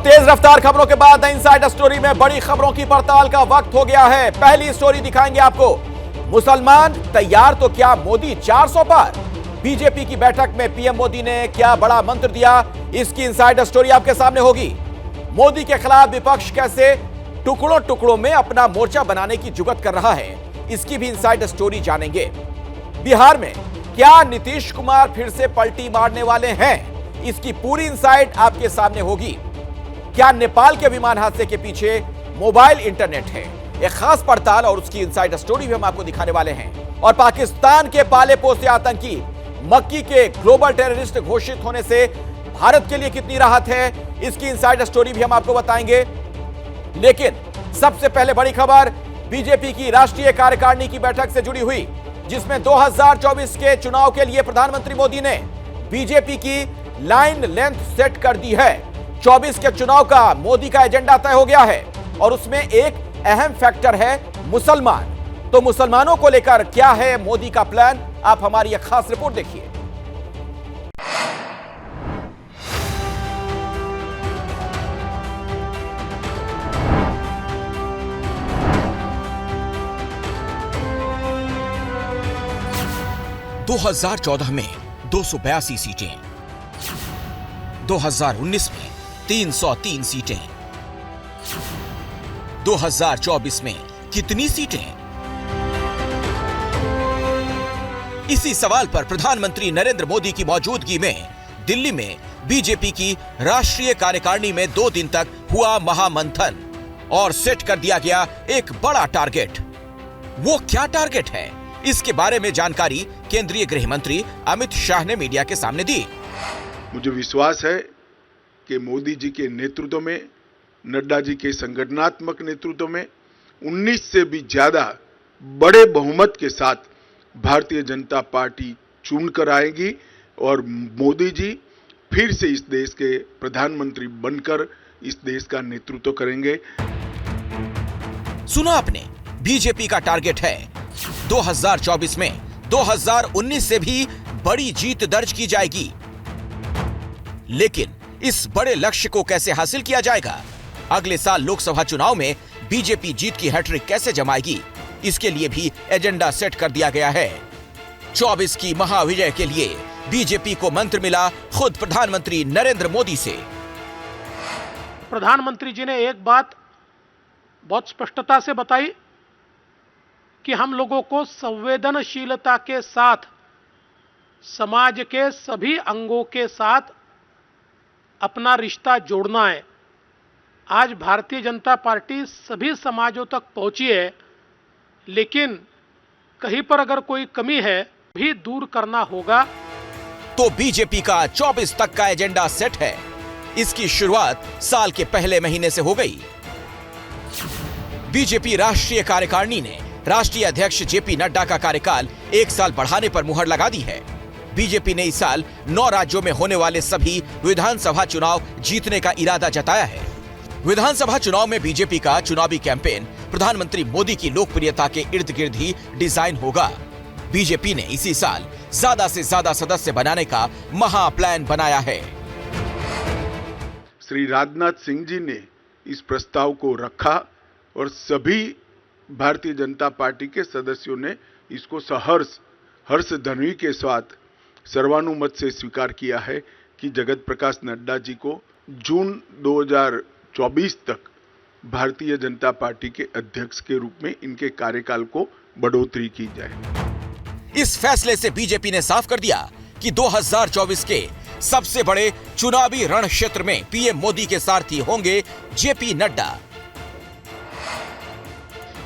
तेज रफ्तार खबरों के बाद इनसाइड स्टोरी में बड़ी खबरों की पड़ताल का वक्त हो गया है। पहली स्टोरी दिखाएंगे आपको। मुसलमान तैयार तो क्या मोदी 400 पार। बीजेपी की बैठक में पीएम मोदी ने क्या बड़ा मंत्र दिया, इसकी इनसाइड स्टोरी आपके सामने होगी। मोदी के खिलाफ विपक्ष कैसे टुकड़ों टुकड़ों में अपना मोर्चा बनाने की जुगत कर रहा है, इसकी भी इनसाइड स्टोरी जानेंगे। बिहार में क्या नीतीश कुमार फिर से पलटी मारने वाले हैं, इसकी पूरी इनसाइड आपके सामने होगी। क्या नेपाल के विमान हादसे के पीछे मोबाइल इंटरनेट है, एक खास पड़ताल और उसकी इनसाइड स्टोरी भी हम आपको दिखाने वाले हैं। और पाकिस्तान के पाले पोसे आतंकी मक्की के ग्लोबल टेररिस्ट घोषित होने से भारत के लिए कितनी राहत है, इसकी इनसाइड स्टोरी भी हम आपको बताएंगे। लेकिन सबसे पहले बड़ी खबर बीजेपी की राष्ट्रीय कार्यकारिणी की बैठक से जुड़ी हुई, जिसमें 2024 के चुनाव के लिए प्रधानमंत्री मोदी ने बीजेपी की लाइन लेंथ सेट कर दी है। 24 के चुनाव का मोदी का एजेंडा तय हो गया है और उसमें एक अहम फैक्टर है मुसलमान। तो मुसलमानों को लेकर क्या है मोदी का प्लान, आप हमारी एक खास रिपोर्ट देखिए। दो 2014 में 282 सीटें, 2019 में 303 सीटें, 2024 में कितनी सीटें? इसी सवाल पर प्रधानमंत्री नरेंद्र मोदी की मौजूदगी में दिल्ली में बीजेपी की राष्ट्रीय कार्यकारिणी में 2 दिन तक हुआ महामंथन और सेट कर दिया गया एक बड़ा टारगेट। वो क्या टारगेट है, इसके बारे में जानकारी केंद्रीय गृह मंत्री अमित शाह ने मीडिया के सामने दी। मुझे विश्वास है कि मोदी जी के नेतृत्व में, नड्डा जी के संगठनात्मक नेतृत्व में 19 से भी ज्यादा बड़े बहुमत के साथ भारतीय जनता पार्टी चुन कर आएगी और मोदी जी फिर से इस देश के प्रधानमंत्री बनकर इस देश का नेतृत्व करेंगे। सुना आपने, बीजेपी का टारगेट है 2024 में 2019 से भी बड़ी जीत दर्ज की जाएगी। लेकिन इस बड़े लक्ष्य को कैसे हासिल किया जाएगा? अगले साल लोकसभा चुनाव में बीजेपी जीत की हैट्रिक कैसे जमाएगी, इसके लिए भी एजेंडा सेट कर दिया गया है। 24 की महाविजय के लिए बीजेपी को मंत्र मिला खुद प्रधानमंत्री नरेंद्र मोदी से। प्रधानमंत्री जी ने एक बात बहुत स्पष्टता से बताई कि हम लोगों को संवेदनशीलता के साथ समाज के सभी अंगों के साथ अपना रिश्ता जोड़ना है। आज भारतीय जनता पार्टी सभी समाजों तक पहुंची है, लेकिन कहीं पर अगर कोई कमी है भी दूर करना होगा। तो बीजेपी का 24 तक का एजेंडा सेट है। इसकी शुरुआत साल के पहले महीने से हो गई। बीजेपी राष्ट्रीय कार्यकारिणी ने राष्ट्रीय अध्यक्ष जेपी नड्डा का कार्यकाल 1 साल बढ़ाने पर मुहर लगा दी है। बीजेपी ने इस साल 9 राज्यों में होने वाले सभी विधानसभा चुनाव जीतने का इरादा जताया है। विधानसभा चुनाव में बीजेपी का चुनावी कैंपेन प्रधानमंत्री मोदी की लोकप्रियता के इर्द गिर्द ही डिजाइन होगा। बीजेपी ने इसी साल ज्यादा से ज्यादा सदस्य बनाने का महा प्लान बनाया है। श्री राजनाथ सिंह जी ने इस प्रस्ताव को रखा और सभी भारतीय जनता पार्टी के सदस्यों ने इसको हर्ष ध्वनि के साथ सर्वानुमत से स्वीकार किया है कि जगत प्रकाश नड्डा जी को जून 2024 तक भारतीय जनता पार्टी के अध्यक्ष के रूप में इनके कार्यकाल को बढ़ोतरी की जाए। इस फैसले से बीजेपी ने साफ कर दिया कि 2024 के सबसे बड़े चुनावी रण क्षेत्र में पीएम मोदी के सारथी होंगे जेपी नड्डा।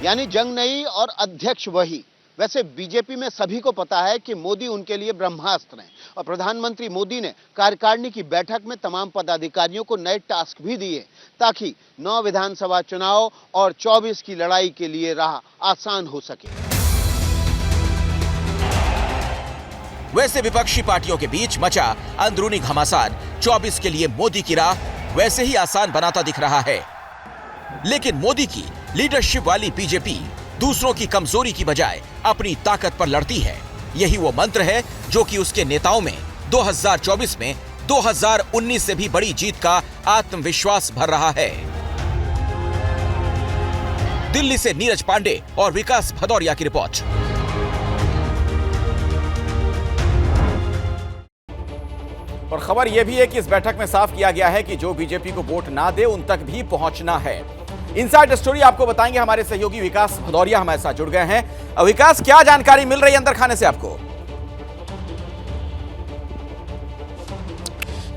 यानी जंग नहीं और अध्यक्ष वही। वैसे बीजेपी में सभी को पता है कि मोदी उनके लिए ब्रह्मास्त्र हैं और प्रधानमंत्री मोदी ने कार्यकारिणी की बैठक में तमाम पदाधिकारियों को नए टास्क भी दिए ताकि 9 विधानसभा चुनाव और 24 की लड़ाई के लिए राह आसान हो सके। वैसे विपक्षी पार्टियों के बीच मचा अंदरूनी घमासान 24 के लिए मोदी की राह वैसे ही आसान बनाता दिख रहा है। लेकिन मोदी की लीडरशिप वाली बीजेपी दूसरों की कमजोरी की बजाय अपनी ताकत पर लड़ती है। यही वो मंत्र है जो कि उसके नेताओं में 2024 में 2019 से भी बड़ी जीत का आत्मविश्वास भर रहा है। दिल्ली से नीरज पांडे और विकास भदौरिया की रिपोर्ट। और खबर यह भी है कि इस बैठक में साफ किया गया है कि जो बीजेपी को वोट ना दे उन तक भी पहुंचना है। इनसाइड स्टोरी आपको बताएंगे हमारे सहयोगी विकास भदौरिया हमारे साथ जुड़ गए हैं। विकास, क्या जानकारी मिल रही है अंदर खाने से आपको?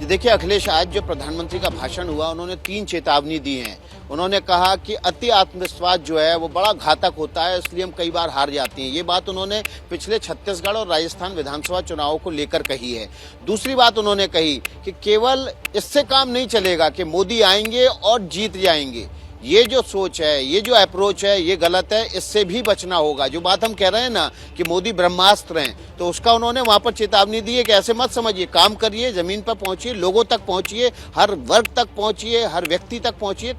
देखिए अखिलेश, आज जो प्रधानमंत्री का भाषण हुआ उन्होंने 3 चेतावनी दी हैं। उन्होंने कहा कि अति आत्मविश्वास जो है वो बड़ा घातक होता है, इसलिए हम कई बार हार जाते हैं। ये बात उन्होंने पिछले छत्तीसगढ़ और राजस्थान विधानसभा चुनावों को लेकर कही है। दूसरी बात उन्होंने कही कि केवल इससे काम नहीं चलेगा कि मोदी आएंगे और जीत जाएंगे। ये जो सोच है, ये जो अप्रोच है, ये गलत है, इससे भी बचना होगा। जो बात हम कह रहे हैं ना कि मोदी ब्रह्मास्त्र हैं, तो उसका उन्होंने वहां पर चेतावनी दी है कि ऐसे मत समझिए, काम करिए, जमीन पर पहुंचिए, लोगों तक पहुंचिए, हर वर्ग तक पहुंचिए, हर व्यक्ति तक पहुंचिए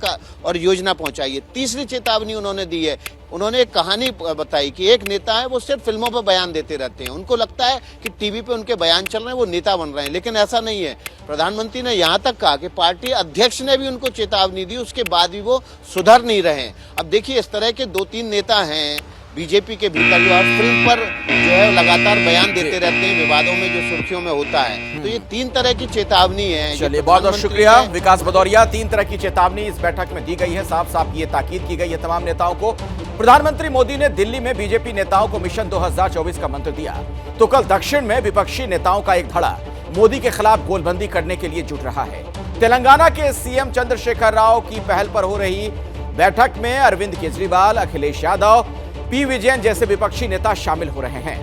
और योजना पहुंचाइए। तीसरी चेतावनी उन्होंने दी है, उन्होंने एक कहानी बताई कि एक नेता है वो सिर्फ फिल्मों पर बयान देते रहते हैं। उनको लगता है कि टीवी पे उनके बयान चल रहे हैं, वो नेता बन रहे हैं, लेकिन ऐसा नहीं है। प्रधानमंत्री ने यहाँ तक कहा कि पार्टी अध्यक्ष ने भी उनको चेतावनी दी, उसके बाद भी वो सुधर नहीं रहे। अब देखिए इस तरह के 2-3 नेता हैं बीजेपी के भीतर जो आप फिल्म पर जो है लगातार बयान देते रहते हैं, विवादों में जो सुर्खियों में होता है। तो ये 3 तरह की चेतावनी है। चलिए, बहुत बहुत शुक्रिया विकास भदौरिया। 3 तरह की चेतावनी इस बैठक में दी गई है। साफ साफ ये ताकीद की गई है तमाम नेताओं को। प्रधानमंत्री मोदी ने दिल्ली में बीजेपी नेताओं को मिशन 2024 का मंत्र दिया, तो कल दक्षिण में विपक्षी नेताओं का एक धड़ा मोदी के खिलाफ गोलबंदी करने के लिए जुट रहा है। तेलंगाना के सीएम चंद्रशेखर राव की पहल पर हो रही बैठक में अरविंद केजरीवाल, अखिलेश यादव, पी विजयन जैसे विपक्षी नेता शामिल हो रहे हैं।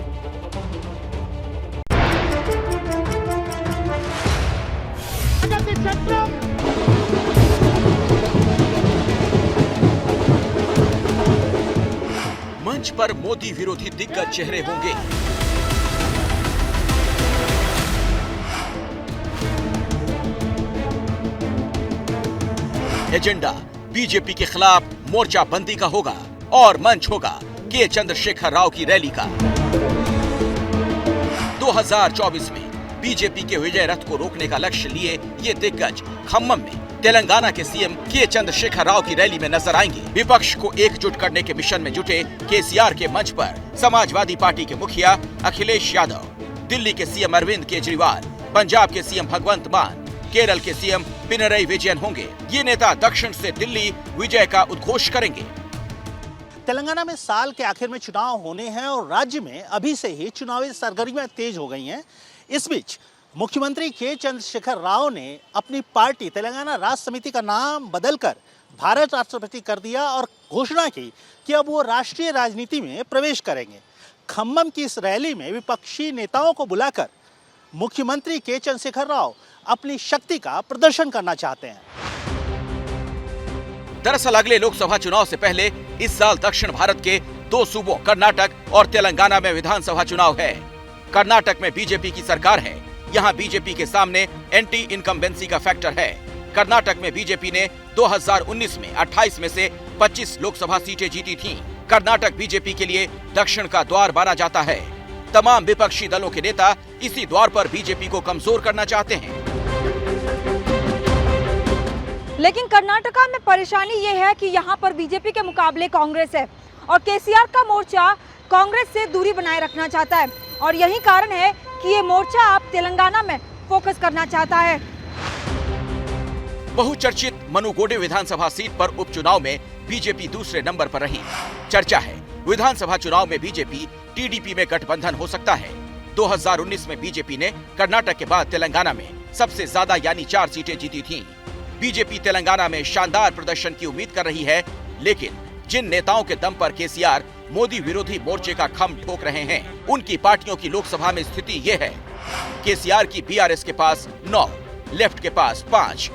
मंच पर मोदी विरोधी दिग्गज चेहरे होंगे। एजेंडा बीजेपी के खिलाफ मोर्चाबंदी का होगा और मंच होगा के चंद्रशेखर राव की रैली का। 2024 में बीजेपी के विजय रथ को रोकने का लक्ष्य लिए ये दिग्गज खम्मम में तेलंगाना के सीएम के चंद्रशेखर राव की रैली में नजर आएंगे। विपक्ष को एकजुट करने के मिशन में जुटे केसीआर के मंच पर समाजवादी पार्टी के मुखिया अखिलेश यादव, दिल्ली के सीएम अरविंद केजरीवाल, पंजाब के सीएम भगवंत मान, केरल के सीएम पिनरई विजयन होंगे। ये नेता दक्षिण से दिल्ली विजय का उद्घोष करेंगे। तेलंगाना में साल के आखिर में चुनाव होने हैं और राज्य में अभी से ही चुनावी सरगर्मियां तेज हो गई हैं। इस बीच मुख्यमंत्री के चंद्रशेखर राव ने अपनी पार्टी तेलंगाना राष्ट्र समिति का नाम बदलकर भारत राष्ट्र समिति कर दिया और घोषणा की कि अब वो राष्ट्रीय राजनीति में प्रवेश करेंगे। खम्मम की इस रैली में विपक्षी नेताओं को बुलाकर मुख्यमंत्री के चंद्रशेखर राव अपनी शक्ति का प्रदर्शन करना चाहते हैं। दरअसल अगले लोकसभा चुनाव से पहले इस साल दक्षिण भारत के 2 सूबों कर्नाटक और तेलंगाना में विधानसभा चुनाव है। कर्नाटक में बीजेपी की सरकार है, यहाँ बीजेपी के सामने एंटी इनकम्बेंसी का फैक्टर है। कर्नाटक में बीजेपी ने 2019 में 28 में से 25 लोकसभा सीटें जीती थीं। कर्नाटक बीजेपी के लिए दक्षिण का द्वार माना जाता है। तमाम विपक्षी दलों के नेता इसी द्वार पर बीजेपी को कमजोर करना चाहते हैं। लेकिन कर्नाटका में परेशानी ये है कि यहाँ पर बीजेपी के मुकाबले कांग्रेस है और केसीआर का मोर्चा कांग्रेस से दूरी बनाए रखना चाहता है और यही कारण है कि ये मोर्चा अब तेलंगाना में फोकस करना चाहता है। बहुचर्चित मनुगोडे विधानसभा सीट पर उपचुनाव में बीजेपी दूसरे नंबर पर रही। चर्चा है विधानसभा चुनाव में बीजेपी टीडीपी में गठबंधन हो सकता है। 2019 में बीजेपी ने कर्नाटक के बाद तेलंगाना में सबसे ज्यादा यानी 4 सीटें जीती थीं। बीजेपी तेलंगाना में शानदार प्रदर्शन की उम्मीद कर रही है, लेकिन जिन नेताओं के दम पर केसीआर मोदी विरोधी मोर्चे का खम ठोक रहे हैं, उनकी पार्टियों की लोकसभा में स्थिति ये है। केसीआर की बीआरएस के पास 9, लेफ्ट के पास 5,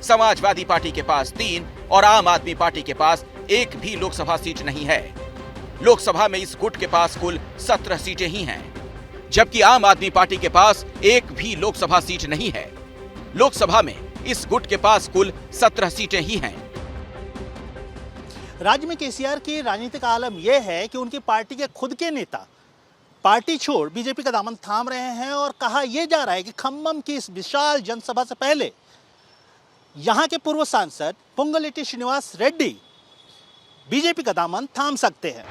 समाजवादी पार्टी के पास 3 और आम आदमी पार्टी के पास 1 भी लोकसभा सीट नहीं है। लोकसभा में इस गुट के पास कुल 17 सीटें ही हैं, जबकि आम आदमी पार्टी के पास 1 भी लोकसभा सीट नहीं है। लोकसभा में इस गुट के पास कुल 17 सीटें ही हैं। राज्य में केसीआर की राजनीतिक आलम यह है कि उनकी पार्टी के खुद के नेता पार्टी छोड़ बीजेपी का दामन थाम रहे हैं और कहा यह जा रहा है कि खम्मम की इस विशाल जनसभा से पहले यहां के पूर्व सांसद पोंगुलेटी श्रीनिवास रेड्डी बीजेपी का दामन थाम सकते हैं।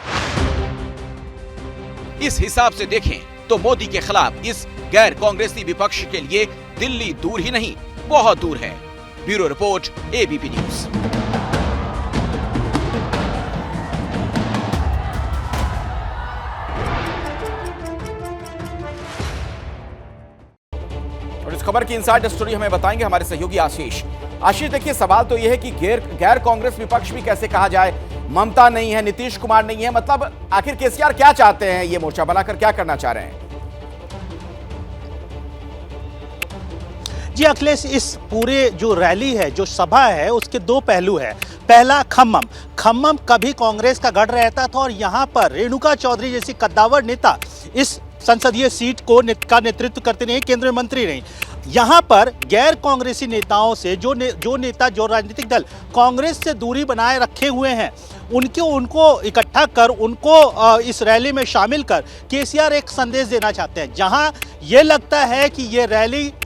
इस हिसाब से देखें तो मोदी के खिलाफ इस गैर कांग्रेसी विपक्ष के लिए दिल्ली दूर ही नहीं, बहुत दूर है। Bureau report, ABP news. और इस खबर की इनसाइड स्टोरी हमें बताएंगे हमारे सहयोगी आशीष। आशीष, देखिए सवाल तो यह है कि गैर कांग्रेस विपक्ष भी कैसे कहा जाए। ममता नहीं है, नीतीश कुमार नहीं है, मतलब आखिर केसीआर क्या चाहते हैं, ये मोर्चा बनाकर क्या करना चाह रहे हैं? जी अखिलेश, इस पूरे जो रैली है, जो सभा है, उसके दो पहलू है। पहला खम्मम कभी कांग्रेस का गढ़ रहता था और यहाँ पर रेणुका चौधरी जैसी कद्दावर नेता इस संसदीय सीट का नेतृत्व करते रहे, केंद्रीय मंत्री रही। यहाँ पर गैर कांग्रेसी नेताओं से जो राजनीतिक दल कांग्रेस से दूरी बनाए रखे हुए हैं, उनको इकट्ठा कर उनको इस रैली में शामिल कर केसीआर एक संदेश देना चाहते हैं। जहां ये लगता है कि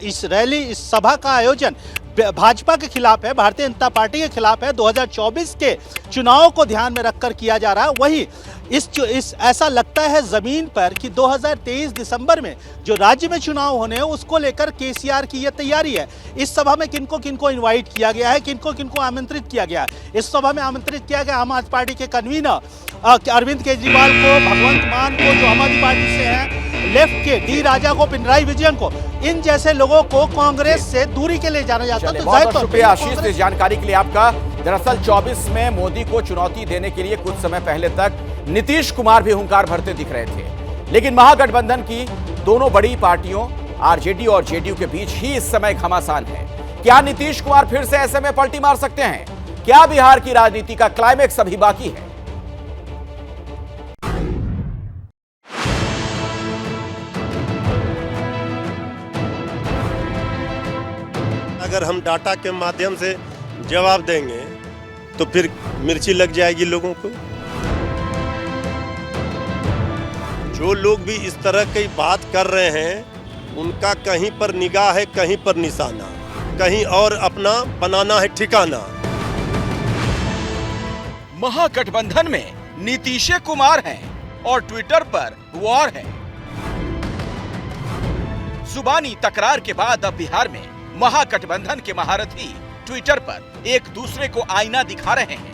इस सभा का आयोजन भाजपा के खिलाफ है, भारतीय जनता पार्टी के खिलाफ है, 2024 के चुनाव को ध्यान में रखकर किया जा रहा है। वही ऐसा लगता है जमीन पर कि 2023 दिसंबर में जो राज्य में चुनाव होने हैं उसको लेकर केसीआर की यह तैयारी है। इस सभा में किनको इनवाइट किया गया है, किनको आमंत्रित किया गया है। इस सभा में आमंत्रित किया गया आम आदमी पार्टी के कन्वीनर अरविंद केजरीवाल को, भगवंत मान को जो आम आदमी पार्टी से हैं, लेफ्ट के डी राजा को, पिनराई विजयन को, इन जैसे लोगों को कांग्रेस से दूरी के लिए जाना जाता है। तो बहुत शुक्रिया आशीष इस जानकारी के लिए आपका। दरअसल 24 में मोदी को चुनौती देने के लिए कुछ समय पहले तक नीतीश कुमार भी हुंकार भरते दिख रहे थे, लेकिन महागठबंधन की दोनों बड़ी पार्टियों आरजेडी और जेडीयू के बीच ही इस समय घमासान है। क्या नीतीश कुमार फिर से ऐसे में पलटी मार सकते हैं? क्या बिहार की राजनीति का क्लाइमेक्स अभी बाकी है? अगर हम डाटा के माध्यम से जवाब देंगे तो फिर मिर्ची लग जाएगी लोगों को। जो लोग भी इस तरह की बात कर रहे हैं उनका कहीं पर निगाह है, कहीं पर निशाना, कहीं और अपना बनाना है ठिकाना। महागठबंधन में नीतीश कुमार हैं और ट्विटर पर वॉर है। जुबानी तकरार के बाद अब बिहार में महागठबंधन के महारथी ट्विटर पर एक दूसरे को आईना दिखा रहे हैं।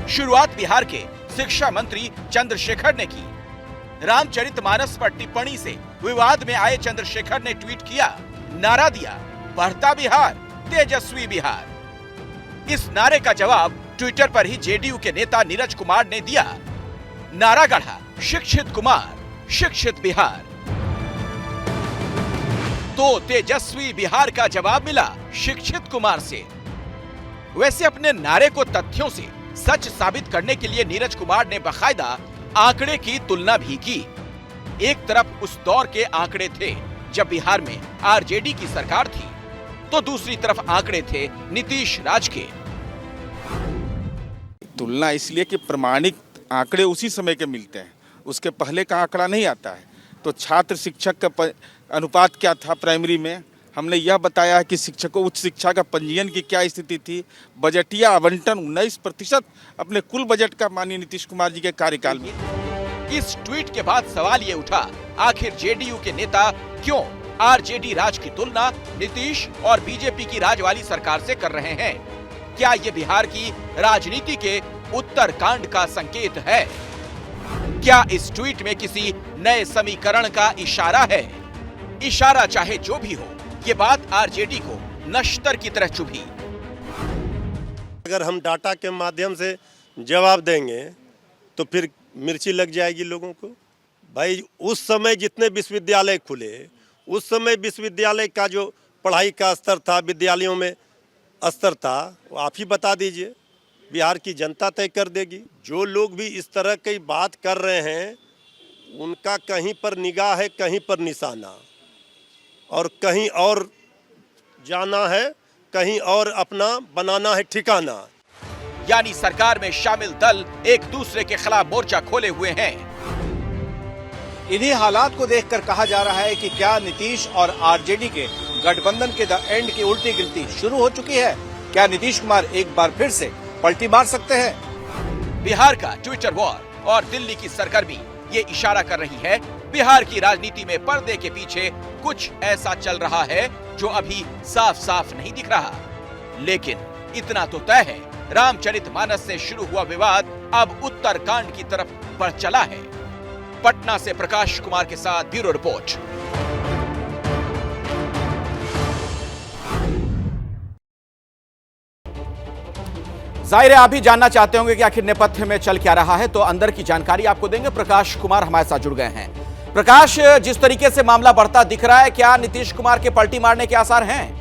शुरुआत बिहार के शिक्षा मंत्री चंद्रशेखर ने की। रामचरितमानस पर टिप्पणी से विवाद में आए चंद्रशेखर ने ट्वीट किया, नारा दिया, बढ़ता बिहार, तेजस्वी बिहार। इस नारे का जवाब ट्विटर पर ही जेडीयू के नेता नीरज कुमार ने दिया। नारा गढ़ा, शिक्षित कुमार, शिक्षित बिहार। तो तेजस्वी बिहार का जवाब मिला शिक्षित कुमार से। वैसे अपने नारे को तथ्यों से सच साबित करने के लिए नीरज कुमार ने बाकायदा आंकड़े की तुलना भी की। एक तरफ उस दौर के आंकड़े थे जब बिहार में आरजेडी की सरकार थी, तो दूसरी तरफ आंकड़े थे नीतीश राज के। तुलना इसलिए कि प्रमाणिक आंकड़े उसी समय के मिलते हैं, उसके पहले का आंकड़ा नहीं आता है। तो छात्र शिक्षक का अनुपात क्या था प्राइमरी में, हमने यह बताया है कि शिक्षकों उच्च शिक्षा का पंजीयन की क्या स्थिति थी। बजटीय आवंटन 19% अपने कुल बजट का माननीय नीतीश कुमार जी के कार्यकाल में। इस ट्वीट के बाद सवाल ये उठा, आखिर जेडीयू के नेता क्यों आरजेडी राज की तुलना नीतीश और बीजेपी की राज वाली सरकार से कर रहे हैं? क्या ये बिहार की राजनीति के उत्तरकांड का संकेत है? क्या इस ट्वीट में किसी नए समीकरण का इशारा है? इशारा चाहे जो भी हो, ये बात आरजेडी को नश्तर की तरह चुभी। अगर हम डाटा के माध्यम से जवाब देंगे तो फिर मिर्ची लग जाएगी लोगों को। भाई उस समय जितने विश्वविद्यालय खुले, उस समय विश्वविद्यालय का जो पढ़ाई का स्तर था, विद्यालयों में स्तर था, वो आप ही बता दीजिए, बिहार की जनता तय कर देगी। जो लोग भी इस तरह की बात कर रहे हैं उनका कहीं पर निगाह है, कहीं पर निशाना, और कहीं और जाना है, कहीं और अपना बनाना है ठिकाना। यानी सरकार में शामिल दल एक दूसरे के खिलाफ मोर्चा खोले हुए हैं। इन्हीं हालात को देखकर कहा जा रहा है कि क्या नीतीश और आरजेडी के गठबंधन के द एंड की उल्टी गिनती शुरू हो चुकी है? क्या नीतीश कुमार एक बार फिर से पलटी मार सकते हैं? बिहार का ट्विटर वॉर और दिल्ली की सरगर्मी ये इशारा कर रही है बिहार की राजनीति में पर्दे के पीछे कुछ ऐसा चल रहा है जो अभी साफ साफ नहीं दिख रहा। लेकिन इतना तो तय है, रामचरितमानस से शुरू हुआ विवाद अब उत्तरकांड की तरफ बढ़ चला है। पटना से प्रकाश कुमार के साथ ब्यूरो रिपोर्ट। जाहिर है आप भी जानना चाहते होंगे कि आखिर नेपथ्य में चल क्या रहा है, तो अंदर की जानकारी आपको देंगे। प्रकाश कुमार हमारे साथ जुड़ गए हैं। प्रकाश, जिस तरीके से मामला बढ़ता दिख रहा है, क्या नीतीश कुमार के पलटी मारने के आसार हैं?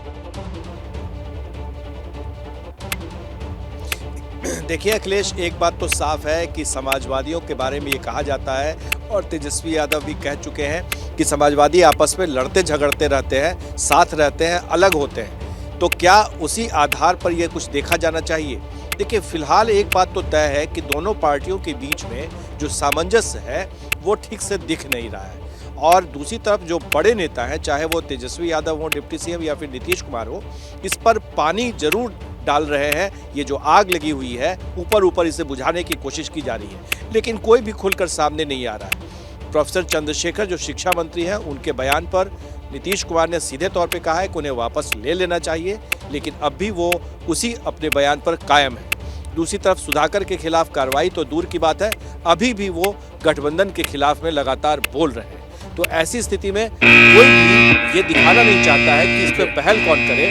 देखिए अखिलेश, एक बात तो साफ है कि समाजवादियों के बारे में ये कहा जाता है और तेजस्वी यादव भी कह चुके हैं कि समाजवादी आपस में लड़ते झगड़ते रहते हैं, साथ रहते हैं, अलग होते हैं। तो क्या उसी आधार पर यह कुछ देखा जाना चाहिए? देखिए फिलहाल एक बात तो तय है कि दोनों पार्टियों के बीच में जो सामंजस्य है वो ठीक से दिख नहीं रहा है। और दूसरी तरफ जो बड़े नेता हैं, चाहे वो तेजस्वी यादव हो, डिप्टी सीएम या फिर नीतीश कुमार हो, इस पर पानी जरूर डाल रहे हैं। ये जो आग लगी हुई है ऊपर ऊपर इसे बुझाने की कोशिश की जा रही है, लेकिन कोई भी खुलकर सामने नहीं आ रहा है। प्रोफेसर चंद्रशेखर जो शिक्षा मंत्री हैं, उनके बयान पर नीतीश कुमार ने सीधे तौर पे कहा है कि उन्हें वापस ले लेना चाहिए, लेकिन अब भी वो उसी अपने बयान पर कायम है। दूसरी तरफ सुधाकर के खिलाफ कार्रवाई तो दूर की बात है, अभी भी वो गठबंधन के खिलाफ में लगातार बोल रहे हैं। तो ऐसी स्थिति में कोई भी ये दिखाना नहीं चाहता है कि इस पर पहल कौन करे,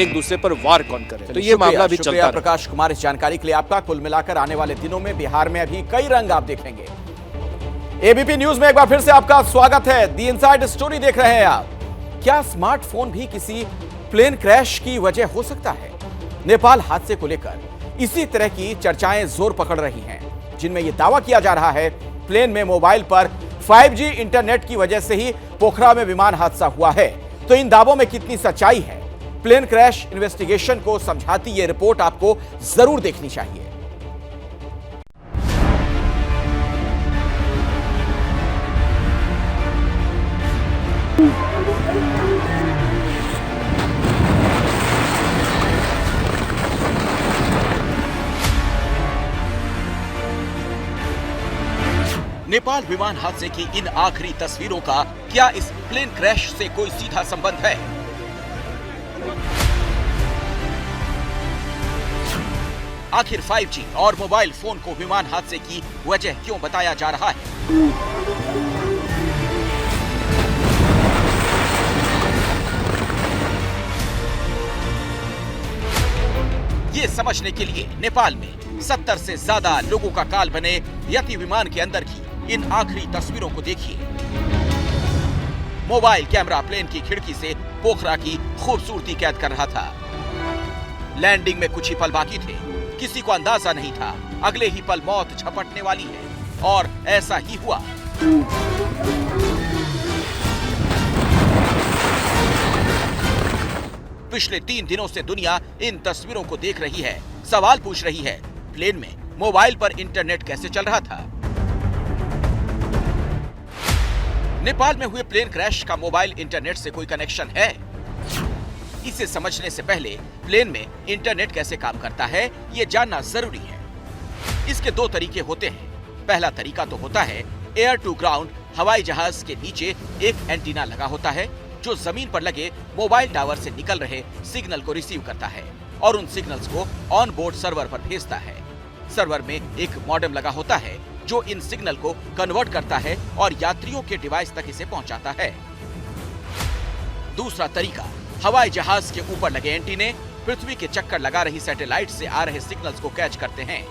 एक दूसरे पर वार कौन करे। तो ये मामला भी चलता है। प्रकाश कुमार, इस जानकारी के लिए आपका। कुल मिलाकर आने वाले दिनों में बिहार में अभी कई रंग आप देखेंगे। एबीपी न्यूज में एक बार फिर से आपका स्वागत है। दी इनसाइड स्टोरी देख रहे हैं आप। क्या स्मार्टफोन भी किसी प्लेन क्रैश की वजह हो सकता है? नेपाल हादसे को लेकर इसी तरह की चर्चाएं जोर पकड़ रही हैं, जिनमें यह दावा किया जा रहा है प्लेन में मोबाइल पर 5G इंटरनेट की वजह से ही पोखरा में विमान हादसा हुआ है। तो इन दावों में कितनी सच्चाई है? प्लेन क्रैश इन्वेस्टिगेशन को समझाती यह रिपोर्ट आपको जरूर देखनी चाहिए। नेपाल विमान हादसे की इन आखिरी तस्वीरों का क्या इस प्लेन क्रैश से कोई सीधा संबंध है? आखिर 5G और मोबाइल फोन को विमान हादसे की वजह क्यों बताया जा रहा है? ये समझने के लिए नेपाल में 70 से ज्यादा लोगों का काल बने यति विमान के अंदर की इन आखिरी तस्वीरों को देखिए। मोबाइल कैमरा प्लेन की खिड़की से पोखरा की खूबसूरती कैद कर रहा था। लैंडिंग में कुछ ही पल बाकी थे, किसी को अंदाजा नहीं था अगले ही पल मौत झपटने वाली है, और ऐसा ही हुआ। पिछले 3 दिनों से दुनिया इन तस्वीरों को देख रही है, सवाल पूछ रही है, प्लेन में मोबाइल पर इंटरनेट कैसे चल रहा था? नेपाल में हुए प्लेन क्रैश का मोबाइल इंटरनेट से कोई कनेक्शन है? इसे समझने से पहले प्लेन में इंटरनेट कैसे काम करता है, यह जानना जरूरी है। इसके 2 तरीके होते हैं। पहला तरीका तो होता है एयर टू ग्राउंड। हवाई जहाज के नीचे एक एंटीना लगा होता है जो जमीन पर लगे मोबाइल टावर से निकल रहे सिग्नल को रिसीव करता है और उन सिग्नल्स को ऑन बोर्ड सर्वर पर भेजता है। सर्वर में एक मॉडेम लगा होता है जो इन सिग्नल को कन्वर्ट करता है और यात्रियों के डिवाइस तक इसे पहुंचाता है। दूसरा तरीका, हवाई जहाज के ऊपर लगे एंटीने पृथ्वी के चक्कर लगा रही सैटेलाइट से आ रहे सिग्नल्स को कैच करते हैं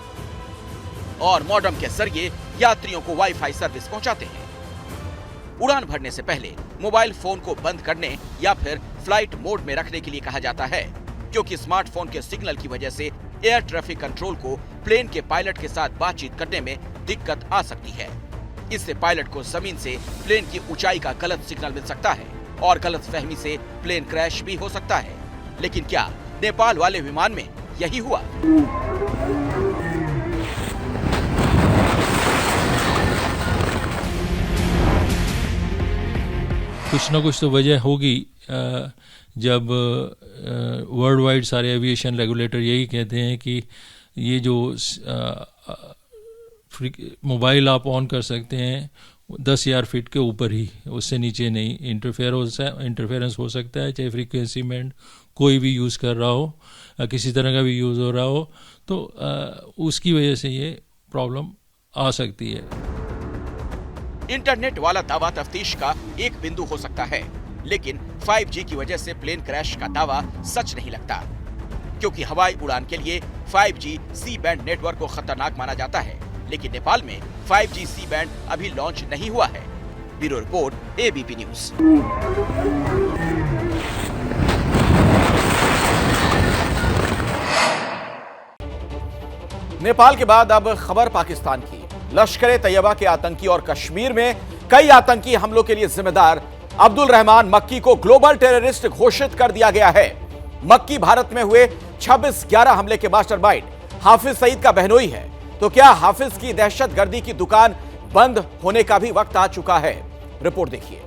और मॉडेम के जरिए यात्रियों को वाईफाई सर्विस पहुंचाते हैं। उड़ान भरने से पहले मोबाइल फोन को बंद करने या फिर फ्लाइट मोड में रखने के लिए कहा जाता है, क्योंकि स्मार्टफोन के सिग्नल की वजह से एयर ट्रैफिक कंट्रोल को प्लेन के पायलट के साथ बातचीत करने में दिक्कत आ सकती है। इससे पायलट को जमीन से प्लेन की ऊंचाई का गलत सिग्नल मिल सकता है और गलतफहमी से प्लेन क्रैश भी हो सकता है। लेकिन क्या नेपाल वाले विमान में यही हुआ? कुछ ना कुछ तो वजह होगी। जब वर्ल्ड वाइड सारे एविएशन रेगुलेटर यही कहते हैं कि ये जो मोबाइल आप ऑन कर सकते हैं 10,000 फीट के ऊपर ही, उससे नीचे नहीं। इंटरफेरेंस हो सकता है, चाहे फ्रीक्वेंसी बैंड कोई भी यूज़ कर रहा हो, किसी तरह का भी यूज़ हो रहा हो, तो उसकी वजह से ये प्रॉब्लम आ सकती है। इंटरनेट वाला दावा तफ्तीश का एक बिंदु हो सकता है, लेकिन 5G की वजह से प्लेन क्रैश का दावा सच नहीं लगता, क्योंकि हवाई उड़ान के लिए 5G सी बैंड नेटवर्क को खतरनाक माना जाता है। लेकिन नेपाल में 5G सी बैंड अभी लॉन्च नहीं हुआ है। Bureau report, ABP news. Nepal के बाद अब खबर पाकिस्तान की। लश्कर तैयबा के आतंकी और कश्मीर में कई आतंकी हमलों के लिए जिम्मेदार अब्दुल रहमान मक्की को ग्लोबल टेररिस्ट घोषित कर दिया गया है। मक्की भारत में हुए 26/11 हमले के मास्टरमाइंड हाफिज सईद का बहनोई है। तो क्या हाफिज की दहशतगर्दी की दुकान बंद होने का भी वक्त आ चुका है? रिपोर्ट देखिए।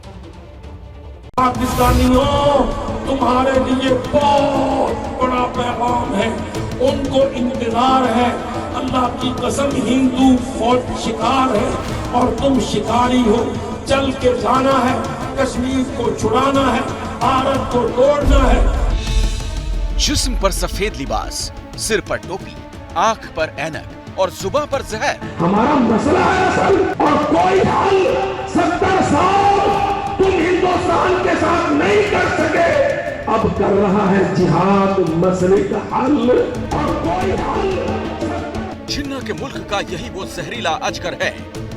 पाकिस्तानियों, तुम्हारे लिए बहुत बड़ा पैगाम है। उनको इंतजार है। अल्लाह की कसम, हिंदू फौज शिकार है और तुम शिकारी हो। चल के जाना है, कश्मीर को छुड़ाना है, भारत को तोड़ना है। जिस्म पर सफेद लिबास, सिर पर टोपी, आंख पर ऐनक और जुबां पर जहर। हमारा मसला है असल, और कोई हल 70 साल तुम हिंदुस्तान के साथ नहीं कर सके। अब कर रहा है जिहाद मसले का हल, और कोई हल। जिन्ना के मुल्क का यही वो जहरीला अजगर है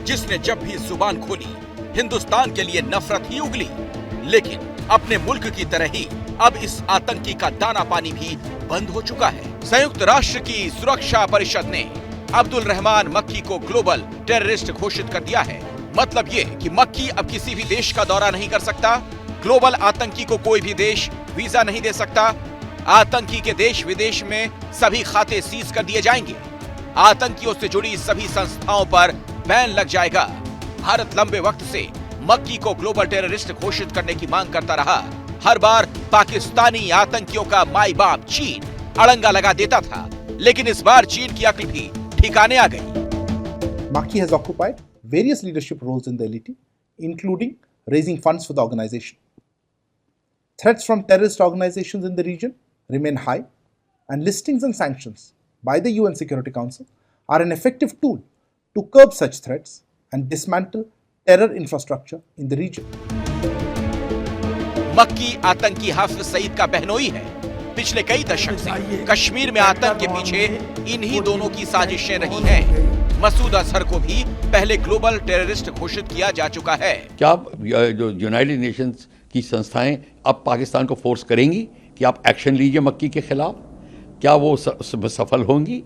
जिसने जब भी जुबान खोली हिंदुस्तान के लिए नफरत ही उगली। लेकिन अपने मुल्क की तरह ही अब इस आतंकी का दाना पानी भी बंद हो चुका है। संयुक्त राष्ट्र की सुरक्षा परिषद ने अब्दुल रहमान मक्की को ग्लोबल टेररिस्ट घोषित कर दिया है। मतलब ये कि मक्की अब किसी भी देश का दौरा नहीं कर सकता। ग्लोबल आतंकी को कोई भी देश वीजा नहीं दे सकता। आतंकी के देश विदेश में सभी खाते सीज कर दिए जाएंगे। आतंकियों से जुड़ी सभी संस्थाओं पर बैन लग जाएगा। भारत लंबे वक्त से मक्की को ग्लोबल टेररिस्ट घोषित करने की मांग करता रहा। हर बार पाकिस्तानी आतंकियों का माई बाप चीन अड़ंगा लगा देता था, लेकिन इस बार चीन की अक्ल भी ठिकाने आ गई। Maki has occupied various leadership roles in the elite, including raising funds for the organization. Threats from terrorist organizations in the region remain high, and listings and sanctions by the UN Security Council are an effective tool to curb such threats and dismantle terror infrastructure in the region. मक्की आतंकी हाफिज सईद का बहनोई है। पिछले कई दशक से कश्मीर में आतंक के पीछे इन्हीं दोनों की साजिशें रही हैं। मसूद अजहर को भी पहले ग्लोबल टेररिस्ट घोषित किया जा चुका है। क्या जो यूनाइटेड नेशंस की संस्थाएं अब पाकिस्तान को फोर्स करेंगी कि आप एक्शन लीजिए मक्की के खिलाफ? क्या वो सफल होंगी?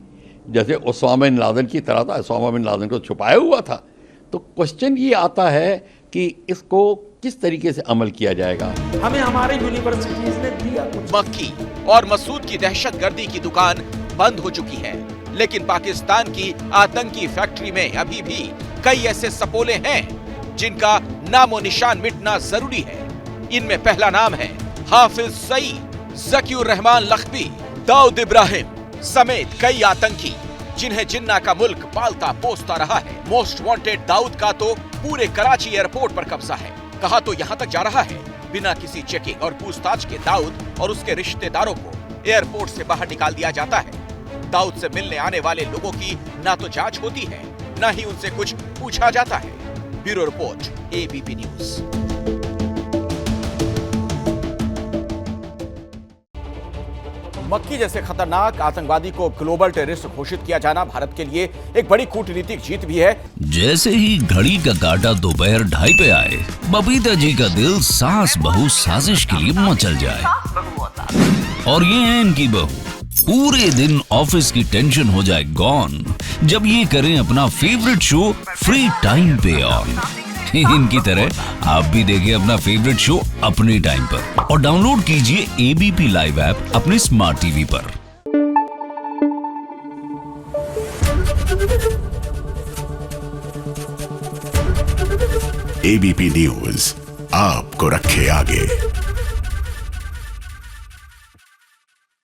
जैसे ओसामा बिन लादेन की तरह था, ओसामा बिन लादेन को छुपाया हुआ था। तो क्वेश्चन ये आता है कि इसको किस तरीके से अमल किया जाएगा। हमें हमारे यूनिवर्सिटीज ने दिया। मक्की और मसूद की दहशतगर्दी की दुकान बंद हो चुकी है, लेकिन पाकिस्तान की आतंकी फैक्ट्री में अभी भी कई ऐसे सपोले हैं जिनका नामो निशान मिटना जरूरी है। इनमें पहला नाम है हाफिज सईद, जकीउर रहमान लखवी, दाऊद इब्राहिम समेत कई आतंकी जिन्हें जिन्ना का मुल्क पालता पोसता रहा है। मोस्ट वांटेड दाऊद का तो पूरे कराची एयरपोर्ट पर कब्जा है। कहा तो यहाँ तक जा रहा है, बिना किसी चेकिंग और पूछताछ के दाऊद और उसके रिश्तेदारों को एयरपोर्ट से बाहर निकाल दिया जाता है। दाऊद से मिलने आने वाले लोगों की ना तो जांच होती है, ना ही उनसे कुछ पूछा जाता है। Bureau report, ABP news. मक्की जैसे खतरनाक आतंकवादी को ग्लोबल टेररिस्ट घोषित किया जाना भारत के लिए एक बड़ी कूटनीतिक जीत भी है। जैसे ही घड़ी का काटा दोपहर 2:30 पे आए, बबीता जी का दिल सास बहू साजिश के लिए मचल जाए। और ये है इनकी बहू, पूरे दिन ऑफिस की टेंशन हो जाए गॉन जब ये करें अपना फेवरेट शो फ्री टाइम पे ऑन। इनकी तरह आप भी देखिए अपना फेवरेट शो अपने टाइम पर और डाउनलोड कीजिए ABP लाइव ऐप अपने स्मार्ट टीवी पर। ABP न्यूज, आपको रखे आगे।